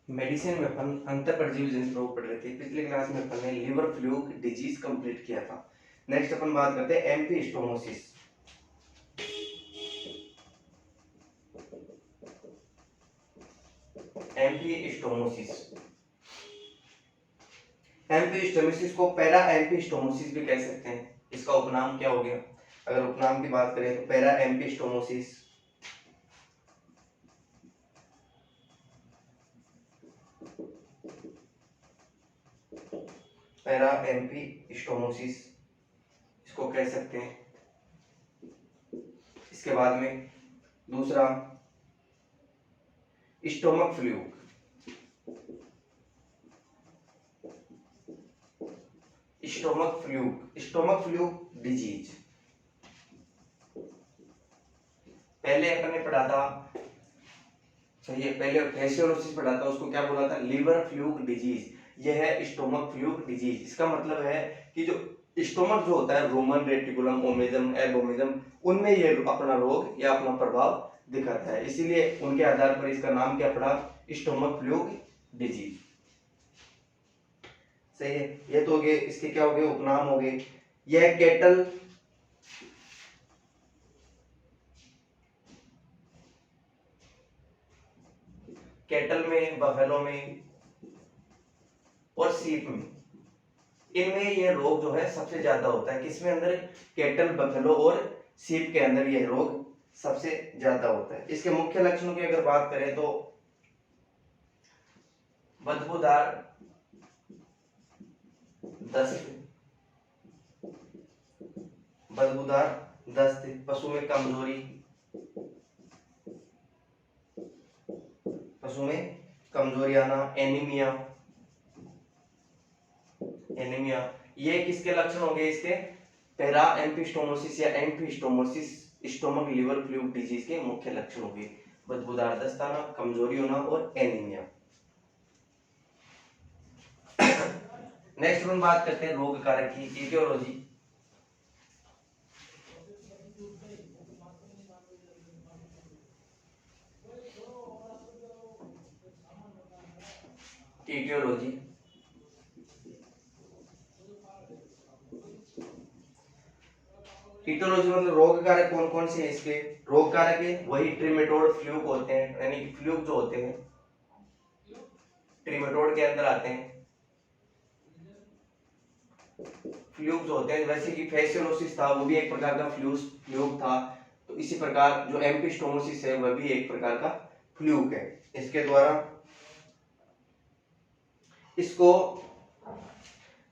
Medicine में अपन अंतःपरजीवी जनित रोग पढ़ रहे थे। पिछले क्लास में अपन ने लिवर फ्लूक डिजीज कंप्लीट किया था। नेक्स्ट अपन बात करते हैं एम्फीस्टोमोसिस। एम्फीस्टोमोसिस एम्फीस्टोमोसिस को पैरा एम्फीस्टोमोसिस भी कह सकते हैं। इसका उपनाम क्या हो गया? अगर उपनाम की बात करें तो पैरा एम्फीस्टोमोसिस, पैरा एम्फीस्टोमोसिस इसको कह सकते हैं। इसके बाद में दूसरा stomach fluke, stomach fluke disease. पहले अपन ने पढ़ा था, सही है, पहले फैसियोलोसिस पढ़ा था, उसको क्या बोला था? Liver fluke disease. यह है स्टोमक फ्लूक डिजीज। इसका मतलब है कि जो स्टोमक जो होता है, रोमन रेटिकुलम, ओमेजम, एबोमेजम, उनमें ये अपना रोग या अपना प्रभाव दिखाता है। इसीलिए उनके आधार पर इसका नाम क्या पड़ा? Stomach fluke disease. सही है। ये तो हो गए, इसके क्या हो गए? उपनाम हो गए। यह कैटल में, बफेलो में और सीप में, इनमें यह रोग जो है सबसे ज्यादा होता है। किसमें अंदर? कैटल, बफेलो और सीप के अंदर यह रोग सबसे ज्यादा होता है। इसके मुख्य लक्षणों की अगर बात करें तो बदबूदार दस्त, बदबूदार दस्त, पशु में कमजोरी, पशु में कमजोरी आना, एनीमिया, एनीमिया, ये किसके लक्षण होंगे? इसके पैरा एम्फीस्टोमोसिस या एम्फीस्टोमोसिस, स्टोमक लिवर फ्लूक डिजीज के मुख्य लक्षण होंगे। बदबूदार दस्त आना, कमजोरी होना और एनीमिया। नेक्स्ट हम बात करते हैं रोग कारक की, इटियोलॉजी। इटियोलॉजी इटियोलॉजी मतलब रोग कारक कौन कौन से हैं इसके? रोग कारक है वही ट्रिमेटोड फ्लूक होते हैं, यानी कि फ्लूक जो होते हैं ट्रिमेटोड के अंदर आते हैं। फ्लूक जो होते हैं, वैसे कि फैसियोलोसिस था वो भी एक प्रकार का फ्लूक था, तो इसी प्रकार जो एम्फीस्टोमोसिस है वह भी एक प्रकार का फ्लूक है। इसके द्वारा इसको,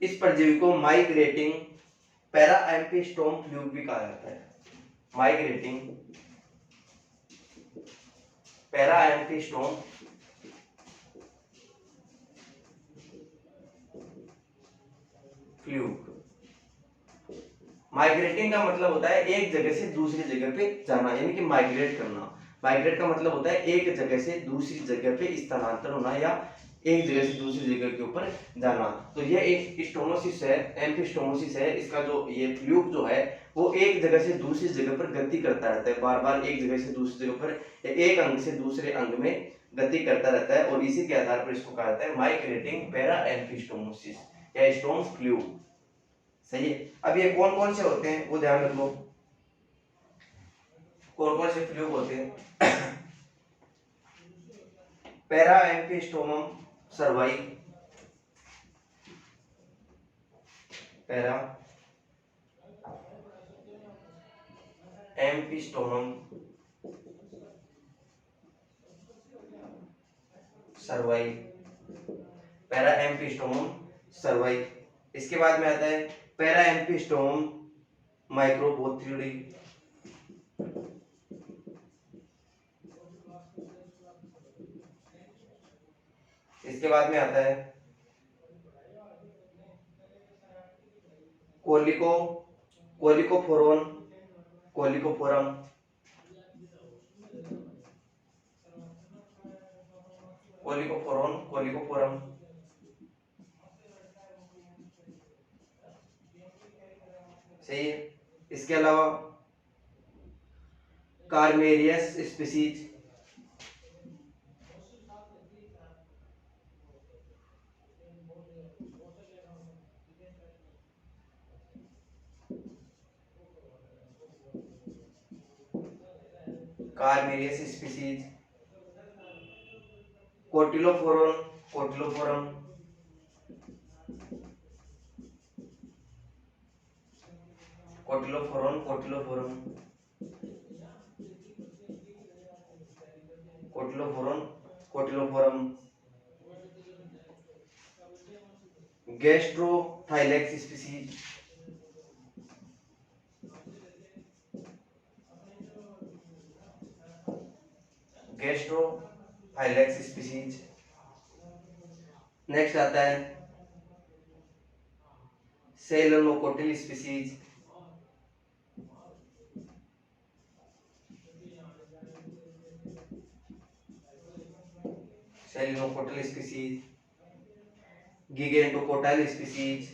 इस परजीवी को माइग्रेटिंग पैरा एम्फीस्टोम फ्लूक भी कहा जाता है। Migrating paramphistome fluke. Migrating का मतलब होता है एक जगह से दूसरी जगह पे जाना, यानी कि माइग्रेट करना। माइग्रेट का मतलब होता है एक जगह से दूसरी जगह पे स्थानांतर होना या एक जगह से दूसरी जगह के ऊपर जाना। तो ये एक स्टोमोसिस है, एम्फीस्टोमोसिस है। इसका जो ये फ्लूक जो है वो एक जगह से दूसरी जगह पर गति करता रहता है, बार बार एक जगह से दूसरी जगह पर, एक अंग से दूसरे अंग में गति करता रहता है, और इसी के आधार पर इसको कहा जाता है माइग्रेटिंग पैरा एम्फीस्टोमोसिस या स्टोम फ्लूक। सही है। अब ये कौन कौन से होते हैं वो ध्यान रख लो, कौन कौन से फ्लूक होते हैं। Paramphistomum cervi, paramphistomum cervi, paramphistomum cervi. इसके बाद में आता है पैरा एम्फीस्टोमम माइक्रोपोथ्रिडी, इसके बाद में आता है कोलिको कोलिकोफोरम, कोलिकोफोरम, कोलिकोफोरम। सही है। इसके अलावा carmyerius species, carmyerius species, cotylophoron, cotylophoron, cotylophoron, cotylophoron, cotylophoron, cotylophoron, gastrothylax species, gastrothylax species. Next आता है ceylonocotyle species, ceylonocotyle species, gigantocotyle species,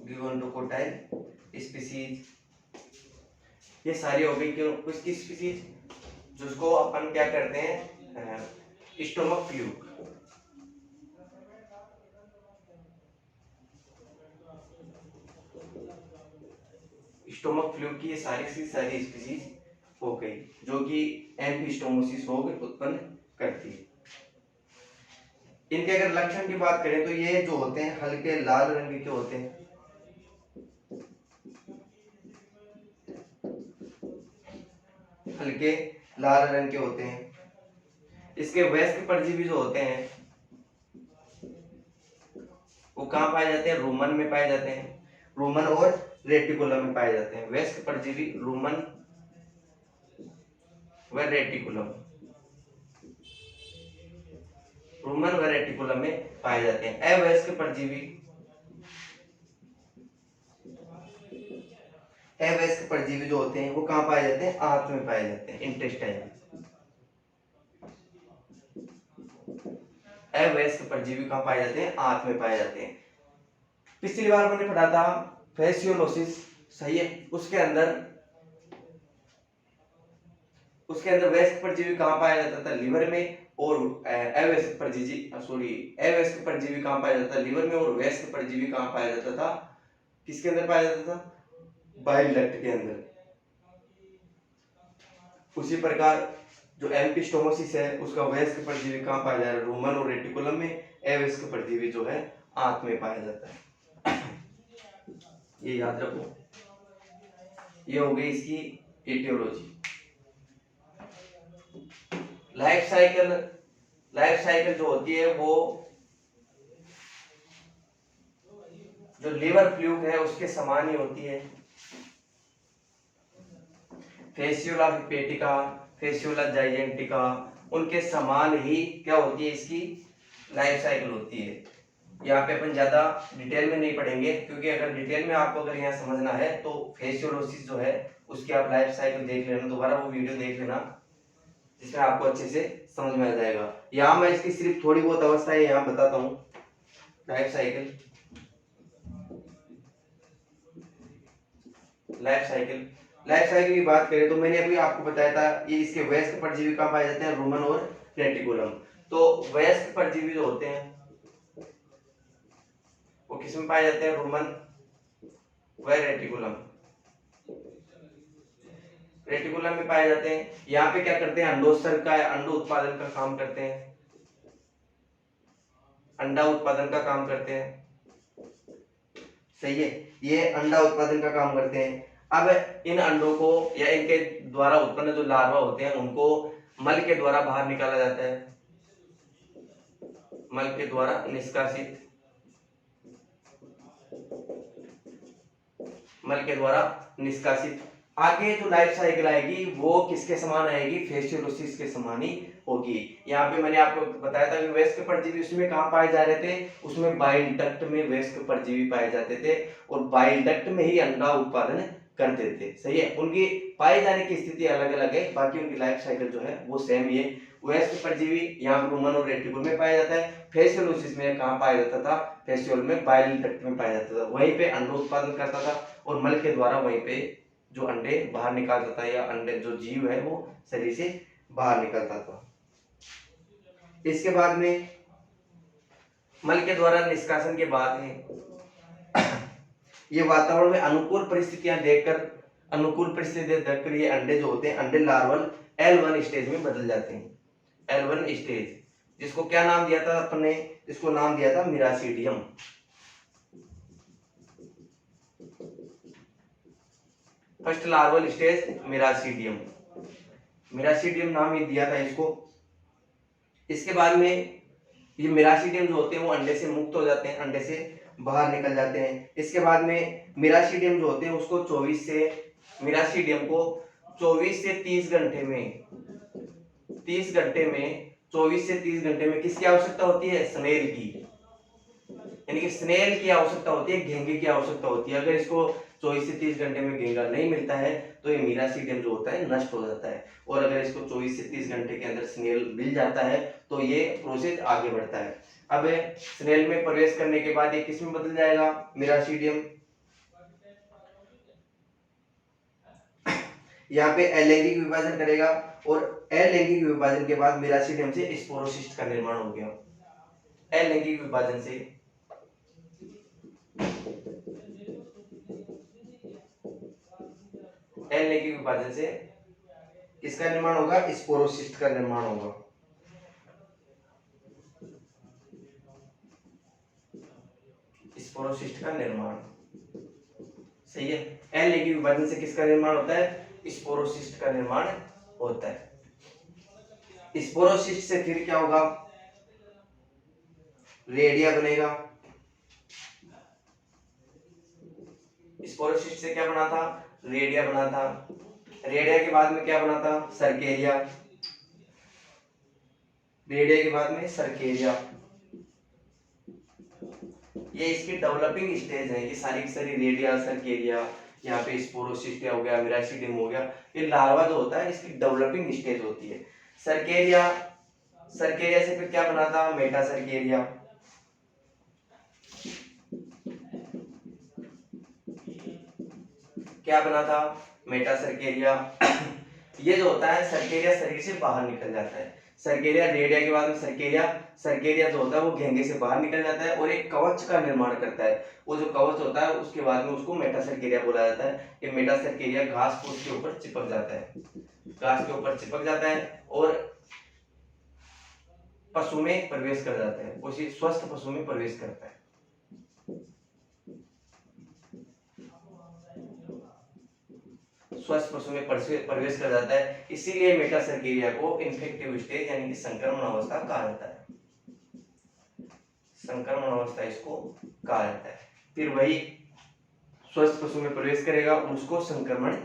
gigantocotyle species. ये सारी हो गई क्यों उसकी स्पीसीज, जिसको अपन क्या करते हैं स्टोमक फ्लूक। स्टोमक फ्लूक की ये सारी स्पीसीज हो गई जो कि एम्फिस्टोमोसिस रोग उत्पन्न करती है। इनके अगर लक्षण की बात करें तो ये जो होते हैं हल्के लाल रंग के होते हैं, हल्के लाल रंग के होते हैं। इसके वयस्क परजीवी जो होते हैं वो कहाँ पाए जाते हैं, रूमन में पाए जाते हैं, रूमन और रेटिकुलम में पाए जाते हैं। वयस्क परजीवी रूमन व रेटिकुलम, रूमन व रेटिकुलम में पाए जाते हैं। अवयस्क परजीवी, अवयस्क परजीवी जो होते हैं वो कहाँ पाए जाते हैं, आंत में पाए जाते हैं, इंटेस्टाइन में। अवयस्क परजीवी कहाँ पाए जाते हैं, आंत में पाए जाते हैं। पिछली बार मैंने पढ़ा था फेसियोलोसिस, सही है, उसके अंदर वयस्क परजीवी कहाँ पाया जाता था, लिवर में, और अवयस्क परजीवी कहाँ पाया जाता था, लिवर में, और वयस्क परजीवी कहाँ पाया जाता था, किसके अंदर पाया जाता था, बाइल डक्ट के अंदर। उसी प्रकार जो एम्फिस्टोमोसिस है उसका वयस्क परजीवी कहाँ पाया जाता है, रूमन और रेटिकुलम में। अवयस्क परजीवी जो है आंत में पाया जाता है। ये याद रखो। ये हो गई इसकी एटियोलॉजी। लाइफ साइकिल जो होती है वो जो लिवर फ्लूक है उसके समान ही होती है। फेसियोला हेपेटिका, फेसियोला जाइजेंटिका, उनके समान ही क्या होती है, इसकी लाइफ साइकिल होती है। यहाँ पे अपन ज्यादा डिटेल में नहीं पढ़ेंगे क्योंकि अगर डिटेल में आपको अगर यहाँ समझना है तो फेसियोलोसिस जो है उसकी आप लाइफ साइकिल देख लेना, दोबारा वो वीडियो देख लेना जिसमें आपको अच्छे से समझ में आ जाएगा। यहाँ मैं इसकी सिर्फ थोड़ी बहुत अवस्थाएं यहाँ बताता हूँ। लाइफ साइकिल की बात करें तो मैंने अभी आपको बताया था ये इसके वयस्क परजीवी कहाँ पाए जाते हैं, रूमन और रेटिकुलम। तो वयस्क परजीवी जो होते हैं वो किस में पाए जाते हैं, रूमन व रेटिकुलम में पाए जाते हैं। यहाँ पे क्या करते हैं, अंडोत्सर्ग का अंडो उत्पादन का काम करते हैं, अंडा उत्पादन का काम करते हैं, सही है, ये अंडा उत्पादन का काम करते हैं। अब इन अंडों को या इनके द्वारा उत्पन्न जो लार्वा होते हैं उनको मल के द्वारा बाहर निकाला जाता है, मल के द्वारा निष्कासित, मल के द्वारा निष्कासित। आगे जो लाइफ साइकिल आएगी वो किसके समान आएगी, फेसियोलोसिस के समान ही होगी। यहाँ पे मैंने आपको बताया था कि वयस्क परजीवी उसमें कहाँ पाए जा रहे थे, उसमें बाइल डक्ट में वयस्क परजीवी पाए जाते थे और बाइल डक्ट में ही अंडा उत्पादन करते थे, सही है। उनकी पाए जाने की स्थिति अलग अलग है, बाकी उनकी लाइफ साइकिल जो है वो सेम ही है। वयस्क परजीवी यहाँ रूमन और रेटिकुलम में पाया जाता है। फेसियोलोसिस में कहाँ पाया जाता था, फेसियोल में बाइल डक्ट में पाया जाता था, वहीं पे अंडोत्पादन करता था और मल के द्वारा वहीं पे जो अंडे बाहर निकालता था या अंडे जो जीव है वो शरीर से बाहर निकलता था। इसके बाद में मल के द्वारा निष्कासन के बाद है ये वातावरण में अनुकूल परिस्थितियां देखकर ये अंडे जो होते हैं अंडे लार्वल L1 स्टेज में बदल जाते हैं। L1 स्टेज, जिसको क्या नाम दिया था अपने, इसको नाम दिया था मिरासीडियम। फर्स्ट लार्वल स्टेज मिरासीडियम, मिरासीडियम नाम ही दिया था इसको। इसके बाद में ये मिरासीडियम जो होते हैं वो अंडे से मुक्त हो जाते हैं, अंडे से बाहर निकल जाते हैं। इसके बाद में मिरासीडियम जो होते हैं उसको 24 से 30 घंटे में 24 से 30 घंटे में किसकी आवश्यकता होती है? स्नेल की, यानी कि स्नेल की आवश्यकता होती है, घेंगे की आवश्यकता होती है। अगर इसको 24 से 30 घंटे में घेंगा नहीं मिलता है तो ये मिरासीडियम जो होता है नष्ट हो जाता है। और अगर इसको 24 से 30 घंटे के अंदर स्नेल मिल जाता है तो ये प्रोसेस आगे बढ़ता है। अब स्नेल में प्रवेश करने के बाद ये किस में बदल जाएगा? मिरासीडियम। यहाँ पे अलैंगिक विभाजन करेगा और अलैंगिक विभाजन के बाद मिरासीडियम से स्पोरोसिस्ट का निर्माण हो गया। अलैंगिक विभाजन से किसका निर्माण होगा? स्पोरोसिस्ट का निर्माण होगा। स्पोरोसिस्ट का निर्माण, सही है। अलैंगिक विभाजन से किसका निर्माण होता है? स्पोरोसिस्ट का निर्माण होता है। स्पोरोसिस्ट से फिर क्या होगा? रेडिया बनेगा। स्पोरोसिस्ट से क्या बना था? रेडिया बना था। रेडिया के बाद में क्या बना था? सर्केरिया। रेडिया के बाद में सर्केरिया। ये इसकी डेवलपिंग स्टेज है। ये सारी की सारी रेडिया, सर्केरिया, यहाँ पे स्पोरोसिस्ट हो गया, मिरासीडियम हो गया, ये लार्वा जो होता है इसकी डेवलपिंग स्टेज होती है। सर्केरिया से फिर क्या बना था? मेटासर्केरिया। क्या बना था? मेटासर्केरिया। ये जो होता है सर्केरिया शरीर से बाहर निकल जाता है। सर्केरिया, रेडिया के बाद में सर्केरिया जो होता है वो घेंगे से बाहर निकल जाता है और एक कवच का निर्माण करता है। वो जो कवच होता है उसके बाद में उसको मेटासर्केरिया बोला जाता है। ये मेटासर्केरिया घास फूस के ऊपर चिपक जाता है, और पशु में प्रवेश कर जाता है, उसी स्वस्थ पशु में प्रवेश करता है। स्वस्थ पशु में प्रवेश कर जाता है, इसीलिए मेटासर्केरिया को इन्फेक्टिव स्टेज यानी कि संक्रमण अवस्था कहा जाता है। संक्रमण अवस्था इसको कहा जाता है। फिर वही स्वस्थ पशु में प्रवेश करेगा और उसको संक्रमण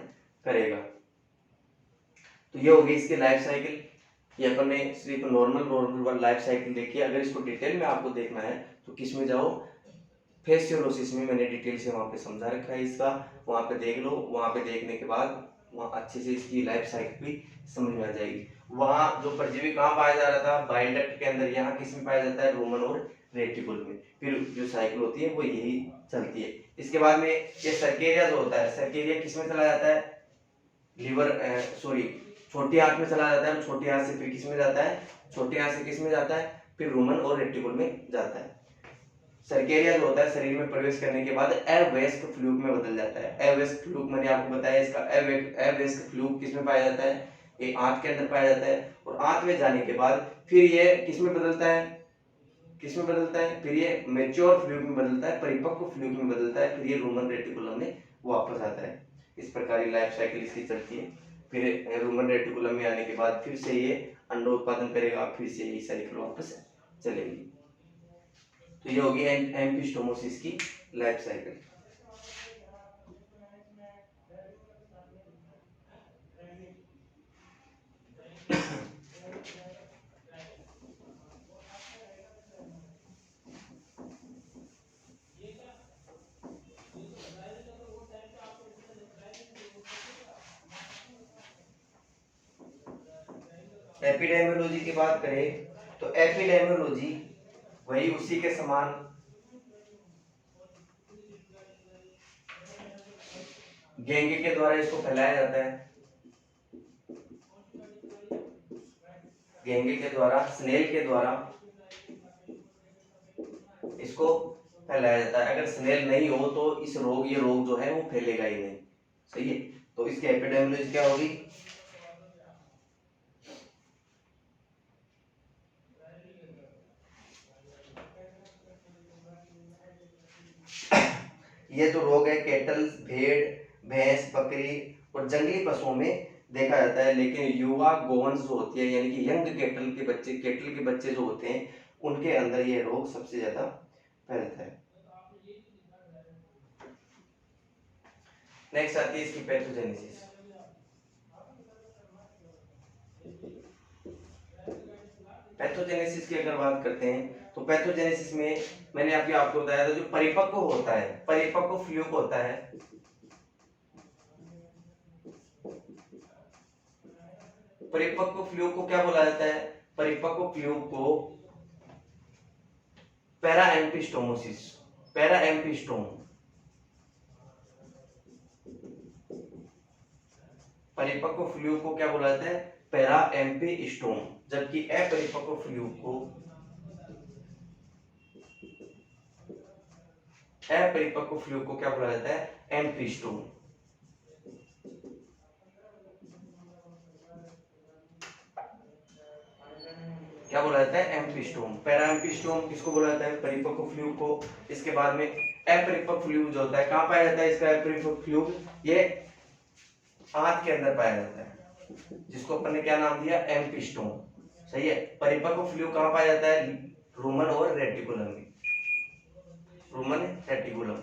करेगा। तो ये हो गई इसकी लाइफ साइकिल। ये अपन ने सिर्फ नॉर्मल लाइफ साइकिल देखी। अगर इसको डिटेल में आपको देखना है तो किस में जाओ? फेसियोलोसिस में मैंने डिटेल से वहां पे समझा रखा है इसका, वहां पे देख लो। वहां पे देखने के बाद वहां अच्छे से इसकी लाइफ साइकिल भी समझ में आ जाएगी। वहां जो परजीवी कहाँ पाया जा रहा था? बाइल डक्ट के अंदर। यहाँ किस में पाया जाता है? रूमन और रेटिकुल में। फिर जो साइकिल होती है वो यही चलती है। इसके बाद में ये सर्केरिया जो होता है, सर्केरिया किस में चला जाता है? छोटी आंत में चला जाता है। छोटी आंत से फिर किस में जाता है? छोटी आंत से किस में जाता है? फिर रूमन और रेटिकुल में जाता है। सर्केरिया जो होता है शरीर में प्रवेश करने के बाद अवयस्क फ्लूक में बदल जाता है। अवयस्क फ्लूक मैंने आपको बताया, इसका अवयस्क फ्लूक किस में पाया जाता है? ये आंत के अंदर पाया जाता है। और आंत में जाने के बाद फिर ये किस में बदलता है? फिर ये मैच्योर फ्लूक में बदलता है, परिपक्व फ्लूक में बदलता है। फिर ये रूमन रेटिकुलम में वापस आता है। इस प्रकार की लाइफ साइकिल इसकी चलती है। फिर रूमन रेटिकुलम में आने के बाद फिर से ये अंडोत्पादन करेगा, फिर से यही साइकिल वापस चलेगी। तो ये होगी एम्फिस्टोमोसिस की लाइफ साइकिल। एपिडेमियोलॉजी की बात करें तो एपिडेमियोलॉजी वही उसी के समान घेंगे के द्वारा इसको फैलाया जाता है, घेंगे के द्वारा, स्नेल के द्वारा इसको फैलाया जाता है। अगर स्नेल नहीं हो तो ये रोग जो है वो फैलेगा ही नहीं। सही है, तो इसकी एपिडेमियोलॉजी क्या होगी? ये जो रोग है केटल, भेड़, भैंस, बकरी और जंगली पशुओं में देखा जाता है, लेकिन युवा गोवंश जो होती है यानी कि यंग केटल के बच्चे जो होते हैं उनके अंदर ये रोग सबसे ज्यादा फैलता है। नेक्स्ट आती है इसकी पैथोजेनेसिस। पैथोजेनेसिस की अगर बात करते हैं तो पैथोजेनेसिस में मैंने आपको बताया था, जो परिपक्व होता है, परिपक्व फ्लूक होता है, परिपक्व फ्लूक को क्या बोला जाता है? परिपक्व फ्लूक को पैराएम्पिस्टोमोसिस, पैराएम्पिस्टोम, परिपक्व फ्लूक को क्या बोला जाता है? पैराएम्पिस्टोम। जबकि अपरिपक्व फ्लूक को, अपरिपक्व फ्लूक को क्या बोला जाता है? एम्पिस्टोम। क्या बोला जाता है? एम्पिस्टोम। पैराएम्पिस्टोम किसको बोला जाता है? परिपक्व फ्लूक को। इसके बाद में अपरिपक्व फ्लूक जो होता है कहां पाया जाता है? इसका अपरिपक्व फ्लूक ये आंत के अंदर पाया जाता है, जिसको अपन ने क्या नाम दिया? एम्पिस्टोम। सही है। परिपक्व फ्लूक कहां पाया जाता है? रूमन और रेटिकुलम में, रूमन रेटिकुलम।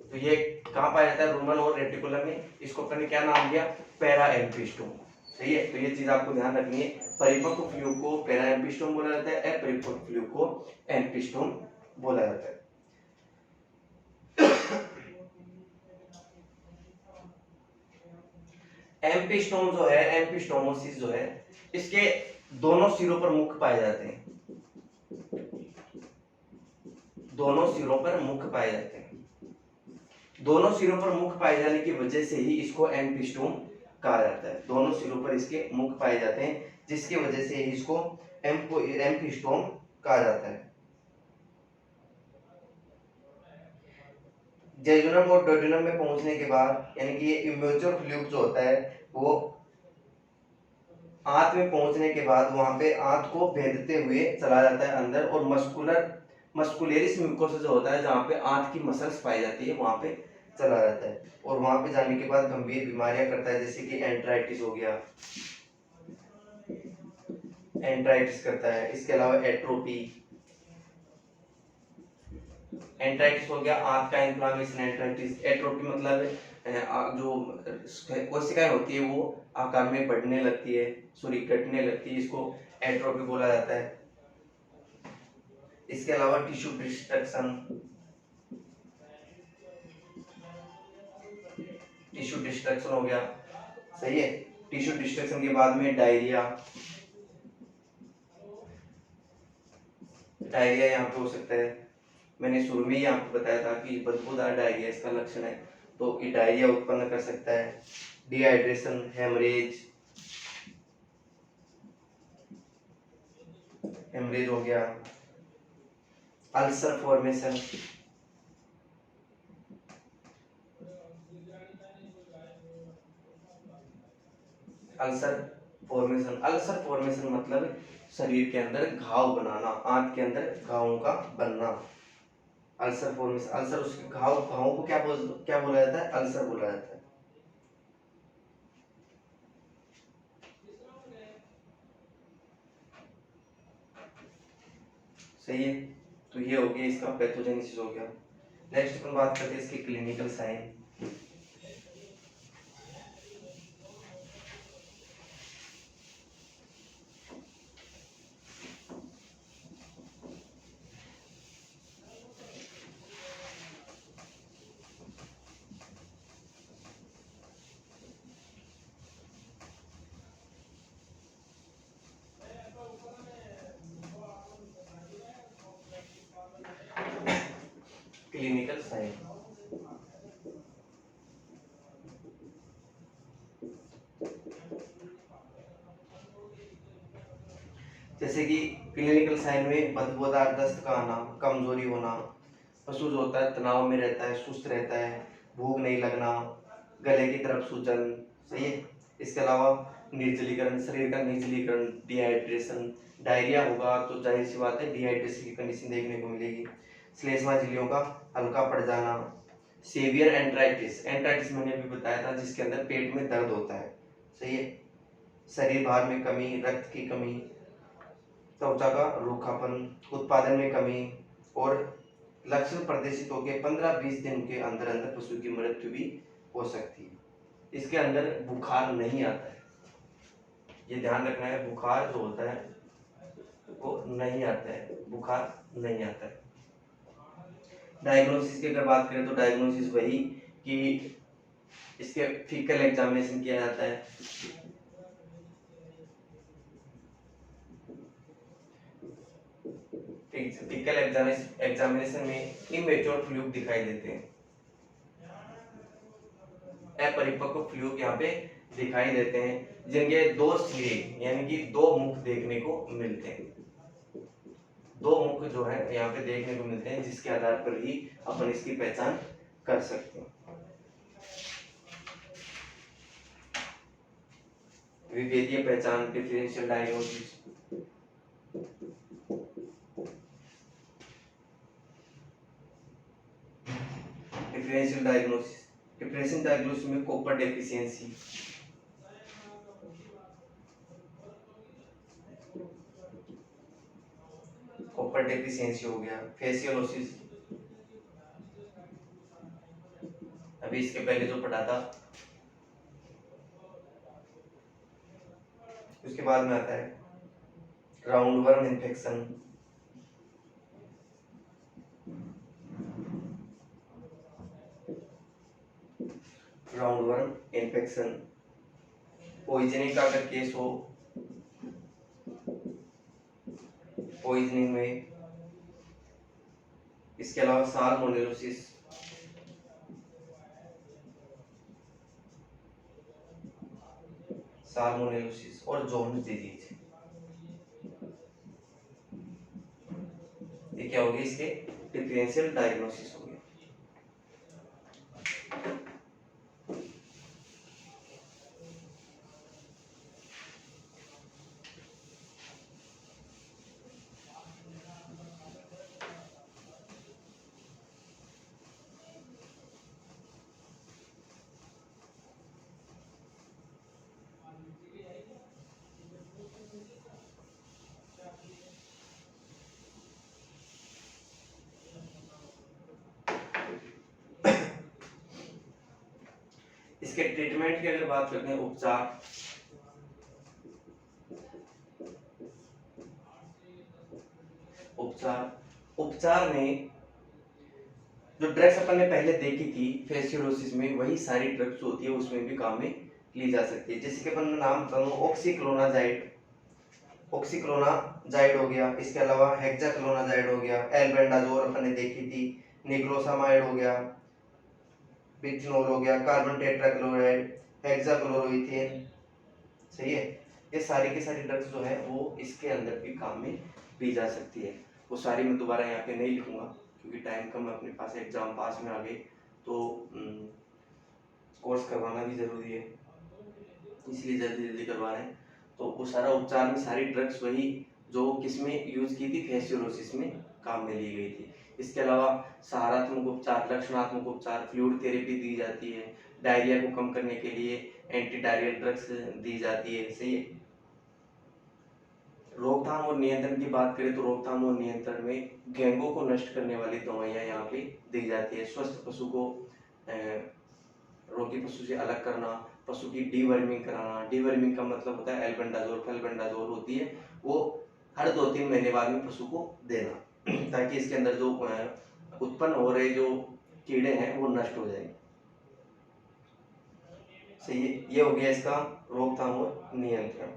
तो ये कहां पाया जाता है? रूमन और रेटिकुलम में। इसको अपन ने क्या नाम दिया? पैराएम्पिस्टोम। सही है, तो ये चीज आपको ध्यान रखनी है। परिपक्व फ्लूक को पैराएम्पिस्टोम बोला जाता है, अपरिपक्व फ्लूक को एम्पिस्टोम बोला जाता है। एम्पिस्टोम जो है, एम्पिस्टोमोसिस जो है, इसके दोनों सिरों पर मुख पाए जाते हैं, दोनों सिरों पर मुख पाए जाते हैं। दोनों सिरों पर मुख पाए जाने की वजह से ही इसको एम्पिस्टोम कहा जाता है। दोनों सिरों पर इसके मुख पाए जाते हैं, जिसकी वजह से ही इसको एम्पिस्टोम कहा जाता है। जेजुनम और डोडिनम में पहुंचने के बाद, यानी कि ये इम्मेच्योर फ्लूक जो होता है वो आंत में पहुंचने के बाद वहां पे आंत को भेदते हुए चला जाता है अंदर, और मस्कुलरिस म्यूकोसा जो होता है, जहां पे आंत की मसल्स पाई जाती है, वहां पे चला जाता है। और वहां पे जाने के बाद गंभीर बीमारियां करता है, जैसे कि एंट्राइटिस हो गया, एंट्राइटिस करता है। इसके अलावा एट्रोपी, एंट्राइटिस हो गया, आंत का इन्फ्लामेशन एंट्राइटिस। एट्रोपी मतलब जो कोशिकाएं होती है वो आकार में बढ़ने लगती है, सॉरी घटने लगती है, इसको एट्रोपी बोला जाता है। इसके अलावा टिश्यू डिस्ट्रक्शन, टिश्यू डिस्ट्रक्शन हो गया। सही है। टिश्यू डिस्ट्रक्शन के बाद में डायरिया, डायरिया यहाँ पे हो सकता है। मैंने शुरू में ही आपको बताया था कि बदबूदार डायरिया इसका लक्षण है, तो ये डायरिया उत्पन्न कर सकता है। डिहाइड्रेशन, हेमरेज, हेमरेज हो गया। अल्सर फॉर्मेशन, अल्सर फॉर्मेशन मतलब शरीर के अंदर घाव बनाना, आंत के अंदर घावों का बनना। अल्सर फॉर्मेशन, अल्सर उसके घावों को क्या बोला जाता है? अल्सर बोला जाता है। सही है, तो ये हो गया इसका पैथोजेनेसिस हो गया। नेक्स्ट अपन बात करते हैं इसके क्लिनिकल साइन। क्लिनिकल साइन, जैसे कि क्लिनिकल साइन में बदबूदार दस्त का आना, कमजोरी होना, पशु जो होता है तनाव में रहता है, सुस्त रहता है, भूख नहीं लगना, गले की तरफ सूजन, सही है। इसके अलावा निर्जलीकरण, शरीर का निर्जलीकरण, डिहाइड्रेशन, डायरिया होगा तो जाहिर सी बात है डिहाइड्रेशन की कंडीशन देखने को मिलेगी। श्लेष्मा झिल्लियों का हल्का पड़ जाना, सीवियर एंट्राइटिस, एंट्राइटिस मैंने अभी बताया था जिसके अंदर पेट में दर्द होता है, सही है। शरीर भार में कमी, रक्त की कमी, त्वचा का रूखापन, उत्पादन में कमी, और लक्षण प्रदर्शित होकर 15-20 दिन के अंदर अंदर पशु की मृत्यु भी हो सकती है। इसके अंदर बुखार नहीं आता है, ये ध्यान रखना है, बुखार जो होता है वो नहीं आता है, बुखार नहीं आता है। डायग्नोसिस की अगर बात करें तो डायग्नोसिस वही कि इसके फीकल एग्जामिनेशन किया जाता है, फीकल एग्जामिनेशन में इमेच्योर फ्लूइड दिखाई देते हैं, अपरिपक्व फ्लूइड यहाँ पे दिखाई देते हैं, जिनके दो सिरे यानी कि दो मुख देखने को मिलते हैं, दो मुख जो है यहाँ पे देखने को मिलते हैं, जिसके आधार पर ही अपन इसकी पहचान कर सकते हैं। विभेदीय पहचान, differential diagnosis, differential diagnosis, differential diagnosis में कॉपर डेफिशिएंसी, कॉपर डेफिशिएंसी हो गया, फेसियोलोसिस अभी इसके पहले जो पढ़ा था, उसके बाद में आता है round worm infection, round worm infection, poisoning का अगर केस हो, पॉइजनिंग में, इसके अलावा साल्मोनेलोसिस, साल्मोनेलोसिस और जोन्स डिजीज, ये क्या हो गया इसके डिफरेंशियल डायग्नोसिस हो गया। इसके ट्रीटमेंट की अगर बात करते हैं, उपचार, उपचार में जो ड्रग्स अपन ने पहले देखी थी फेसियोलोसिस में, वही सारी ड्रग्स होती है उसमें भी काम में ली जा सकती है। जैसे कि अपन नाम बता दूं, ऑक्सीक्लोनाजाइड, ऑक्सीक्लोनाजाइड हो गया, इसके अलावा हेक्साक्लोनाजाइड हो गया, एल्बेंडाजोल अपन ने देखी थी, निक्लोसामाइड हो गया, बिथनोल हो गया, कार्बन टेट्राक्लोराइड, हेक्साक्लोरोइथेन, सही है। ये सारी की सारी ड्रग्स जो है वो इसके अंदर भी काम में ली जा सकती है। वो सारी मैं दोबारा यहाँ पे नहीं लिखूंगा क्योंकि टाइम कम है अपने पास, एग्जाम पास में आ गए तो कोर्स करवाना भी जरूरी है, इसलिए जल्दी जल्दी करवा रहे हैं। तो वो सारा उपचार में सारी ड्रग्स वही जो किसमें यूज की थी, फेसियोलोसिस में काम में ली गई थी। इसके अलावा सहारात्मक उपचार, लक्षणात्मक उपचार, फ्लूइड थेरेपी दी जाती है, डायरिया को कम करने के लिए एंटी डायरियल ड्रग्स दी जाती है, सही है। रोकथाम और नियंत्रण की बात करें तो रोकथाम और नियंत्रण में घेंगों को नष्ट करने वाली दवाइयाँ यहाँ पे दी जाती है। स्वस्थ पशु को रोगी पशु से अलग करना, पशु की डीवर्मिंग कराना, डीवर्मिंग का मतलब होता है एल्बेंडाजोल, फेल्बेंडाजोल होती है, वो हर 2-3 महीने बाद में पशु को देना ताकि इसके अंदर जो उत्पन्न हो रहे जो कीड़े हैं वो नष्ट हो जाए। सही है, ये हो गया इसका रोकथाम और नियंत्रण।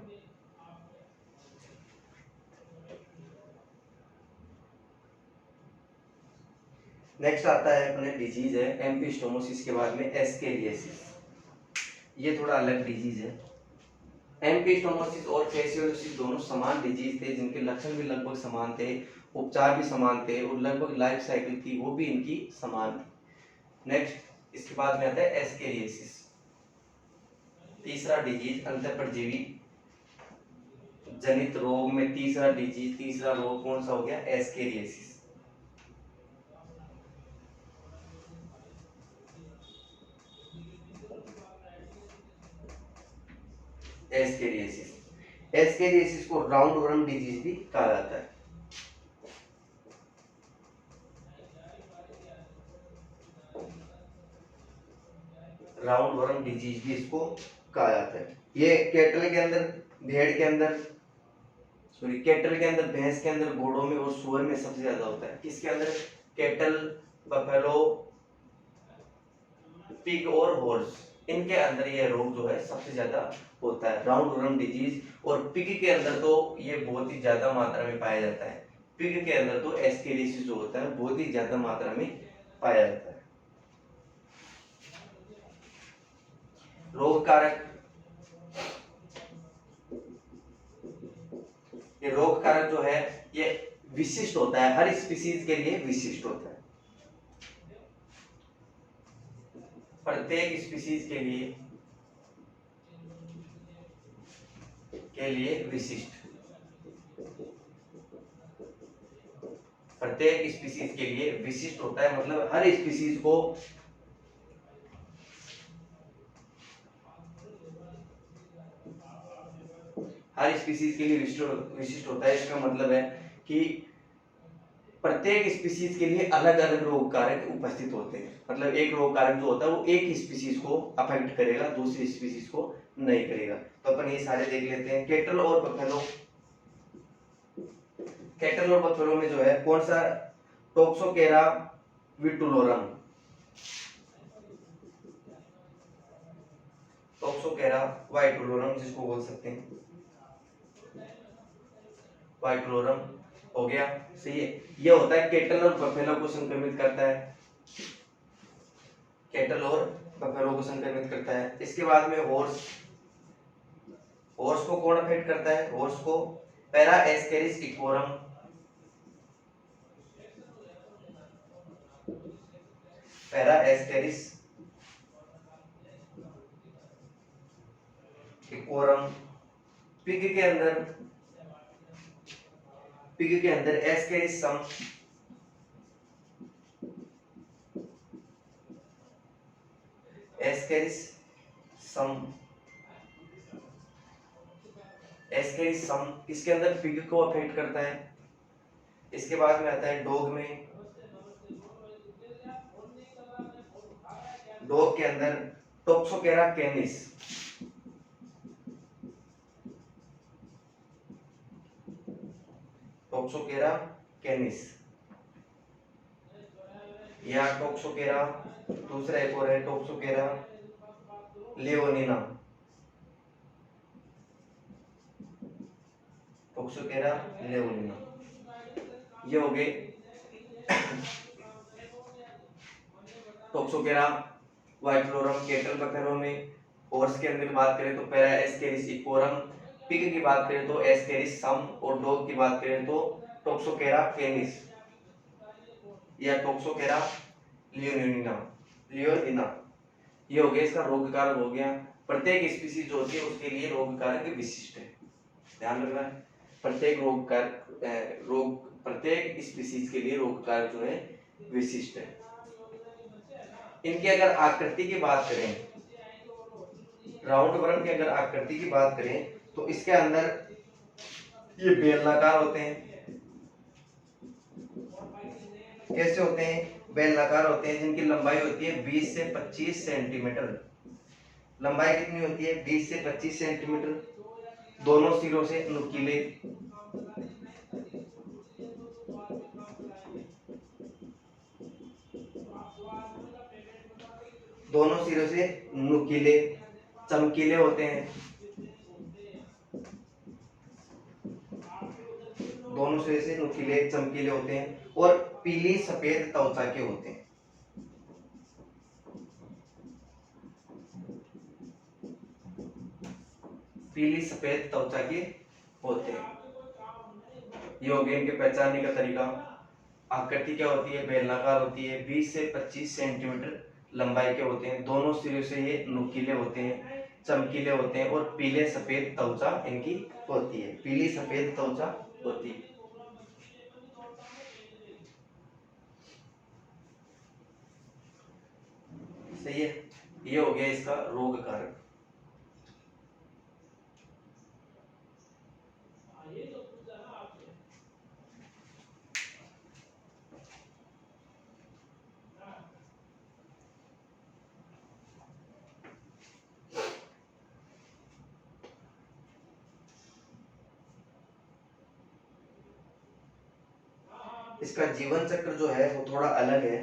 नेक्स्ट आता है अपने डिजीज है एम्पिस्टोमोसिस के बाद में एस्केरियासिस, ये थोड़ा अलग डिजीज है। एम्पिस्टोमोसिस और फेसियोलोसिस दोनों समान डिजीज थे, जिनके लक्षण भी लगभग समान थे, उपचार भी समान थे और लगभग लाइफ साइकिल थी वो भी इनकी समान थी। नेक्स्ट इसके बाद में आता है एस्केरियासिस, तीसरा डिजीज अंतःपरजीवी जनित रोग में तीसरा रोग कौन सा हो गया? एस्केरियासिस। एस्केरियासिस को राउंड वर्म डिजीज भी कहा जाता है। राउंड वर्म डिजीज भी इसको कहा जाता है। ये कैटल के अंदर, भेड़ के अंदर, कैटल के अंदर, भैंस के अंदर, घोड़ों में और सुअर में सबसे ज्यादा होता है। किसके अंदर? कैटल, बफेलो, पिग और हॉर्स, इनके अंदर ये रोग जो है सबसे ज्यादा होता है, राउंड वर्म डिजीज। और पिग के अंदर तो ये बहुत ही ज्यादा मात्रा में पाया जाता है। पिग के अंदर तो एस्केरियासिस जो होता है बहुत ही ज्यादा मात्रा में पाया जाता है। रोग कारक, ये रोग कारक जो है ये विशिष्ट होता है, हर स्पीशीज के लिए विशिष्ट होता है, प्रत्येक स्पीशीज के लिए विशिष्ट, प्रत्येक स्पीशीज के लिए विशिष्ट होता है। मतलब हर स्पीशीज को के लिए विशिष्ट होता है। इसका मतलब है कि प्रत्येक स्पीशीज के लिए अलग अलग रोग कारक उपस्थित होते हैं। मतलब एक रोग कारक जो होता है वो एक स्पीशीज को अफेक्ट करेगा, दूसरी स्पीशीज को नहीं करेगा। तो अपन ये सारे देख लेते हैं। कैटल और बफेलो, कैटल और बफेलो में जो है कौन सा? टोक्सोकेरा विटुलोरम, टोक्सोकेरा वाइटुलोरम जिसको बोल सकते हैं, वाइटुलोरम हो गया। सही है। ये होता है कैटल और बफेलो को संक्रमित करता है, कैटल और बफेलो को संक्रमित करता है। इसके बाद में हॉर्स, हॉर्स को कौन अफेक्ट करता है? हॉर्स को parascaris equorum, parascaris equorum. Pig के अंदर ascaris suum, ascaris suum, ascaris suum इसके अंदर पिग को अफेक्ट करता है। इसके बाद में आता है डॉग में, डॉग के अंदर टोक्सोकेरा कैनिस, टोक्सोकेरा कैनिस या टोक्सोकेरा, दूसरा एक और है टोक्सोकेरा लियोनिना, टोक्सोकेरा लियोनिना। ये हो गए टोक्सोकेरा वाइटुलोरम, कैटल बफेलो में। हॉर्स के अंदर बात करें तो पैरा एस्केरिस इक्वोरम, पिग की बात करें तो एस्केरिस सम और डॉग की बात करें तो टोक्सोकेरा कैनिस या टोक्सोकेरा लियोनिना, लियोनिना। ये हो गया इसका रोग कारक हो गया। प्रत्येक स्पीशीज जो होती है उसके लिए रोग कारक विशिष्ट है, ध्यान रखना है। प्रत्येक स्पीशीज के लिए रोग कारक जो है विशिष्ट है। इनकी अगर आकृति की बात करें, राउंड वर्म की अगर आकृति की बात करें तो इसके अंदर ये बेलनाकार होते हैं। कैसे होते हैं? बेलनाकार होते हैं, जिनकी लंबाई होती है 20 से 25 सेंटीमीटर। लंबाई कितनी होती है? 20 से 25 सेंटीमीटर। दोनों सिरों से नुकीले, दोनों सिरों से नुकीले, चमकीले होते हैं, दोनों सिरे से नुकीले चमकीले होते हैं और पीली सफेद त्वचा के होते हैं। पीली सफेद त्वचा के होते हैं। ये हो गए इनके पहचानने का तरीका। आकृति क्या होती है, बेलनाकार होती है, 20 से 25 सेंटीमीटर लंबाई के होते हैं, दोनों सिरों से ये नुकीले होते हैं, चमकीले होते हैं और पीले सफेद त्वचा इनकी होती है, पीली सफेद त्वचा होती है। सही है। ये हो गया इसका रोग कारक। इसका जीवन चक्र जो है वो थोड़ा अलग है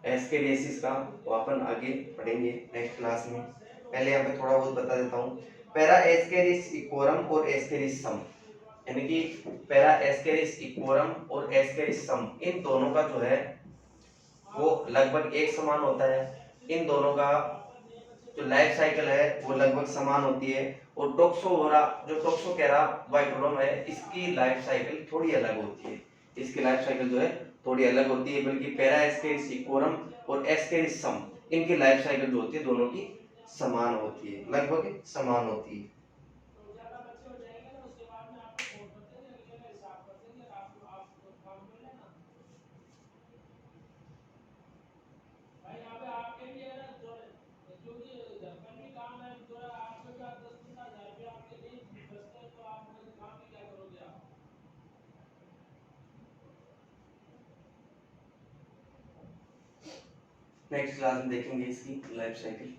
एस्केरियासिस का, वो अपन आगे पढ़ेंगे नेक्स्ट क्लास में। पहले यहाँ पे थोड़ा बहुत बता देता हूँ। पैरा एस्केरिस इक्वोरम और एस्केरिस सम, यानी कि पैरा एस्केरिस इक्वोरम और एस्केरिस सम, इन दोनों का जो है वो लगभग एक समान होता है। इन दोनों का जो लाइफ साइकिल है वो लगभग समान होती है। और टोक्सोवोरा जो टोक्सोकेरा वाइटोरम है, इसकी लाइफ साइकिल थोड़ी अलग होती है। इसकी लाइफ साइकिल जो है थोड़ी अलग होती है, बल्कि पैरा एस्केरिस इक्वोरम और एस्केरिस सम, इनकी लाइफ साइकिल जो होती है दोनों की समान होती है, लगभग समान होती है। नेक्स्ट क्लास में देखेंगे इसकी लाइफ साइकिल।